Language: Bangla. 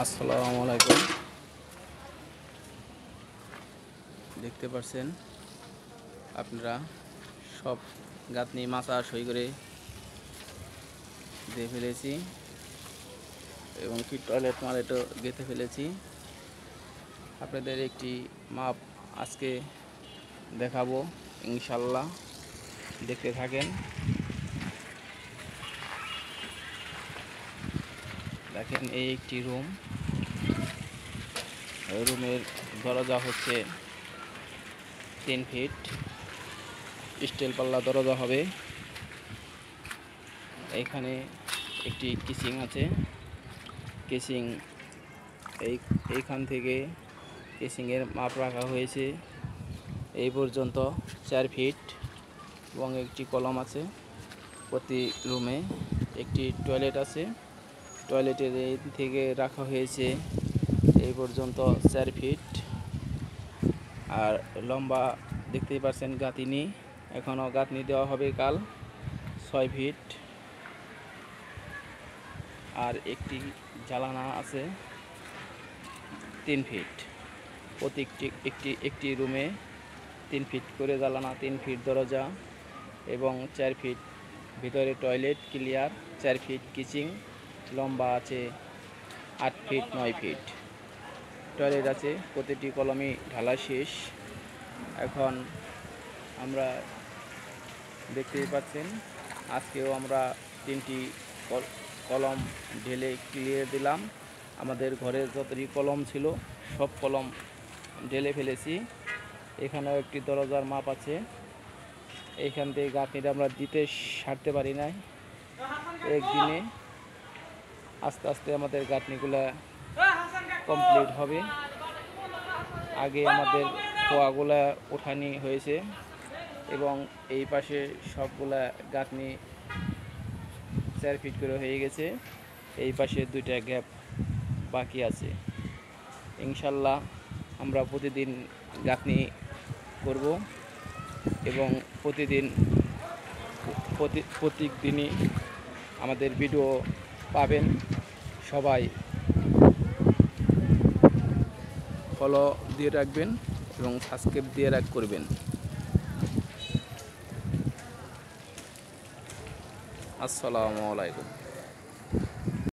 আসসালামু আলাইকুম। দেখতে পাচ্ছেন আপনারা সব গাঁথনি মাচা সই করে দিয়ে ফেলেছি এবং কি টয়লেট মালেটও গেঁথে ফেলেছি। আপনাদের একটি মাপ আজকে দেখাবো ইনশাল্লাহ, দেখতে থাকেন। দেখেন এই একটি রুম, রুমের দরজা হচ্ছে 3 ফিট, স্টিল পাল্লা দরজা হবে। এখানে একটি কিচিং আছে, কিচিং এইখান থেকে কিচিংয়ের মাপ রাখা হয়েছে এই পর্যন্ত 4 ফিট এবং একটি কলম আছে। প্রতি রুমে একটি টয়লেট আছে, টয়লেটের এই থেকে রাখা হয়েছে এই পর্যন্ত 4 ফিট। আর লম্বা দেখতেই পাচ্ছেন গাঁথনি, এখনও গাঁথনি দেওয়া হবে কাল 6 ফিট। আর একটি জানালা আছে 3 ফিট, প্রত্যেকটি একটি রুমে 3 ফিট করে জানালা, 3 ফিট দরজা এবং 4 ফিট ভিতরে টয়লেট ক্লিয়ার, 4 ফিট কিচিং, লম্বা আছে 8 ফিট 9 ফিট। টয়লেট আছে, প্রতিটি কলমই ঢালা শেষ। এখন আমরা দেখতেই পাচ্ছেন আজকেও আমরা 3টি কলম ঢেলে ক্লিয়ার দিলাম। আমাদের ঘরে যতটি কলম ছিল সব কলম ঢেলে ফেলেছি। এখানেও একটি দরজার মাপ আছে, এইখান থেকে গাঁথনিটা আমরা দিতে সারতে পারি নাই একদিনে। আস্তে আস্তে আমাদের গাঁথনিগুলা কমপ্লিট হবে। আগে আমাদের খোয়াগুলা ওঠানি হয়েছে এবং এই পাশে সবগুলা গাঁথনি 4 ফিট করে হয়ে গেছে। এই পাশে 2টা গ্যাপ বাকি আছে। ইনশাল্লাহ আমরা প্রতিদিন গাঁথনি করব এবং প্রত্যেক দিনই আমাদের ভিডিও পাবেন। সবাই ফলো দিয়ে রাখবেন এবং সাবস্ক্রাইব দিয়ে করবেন। আসসালামু আলাইকুম।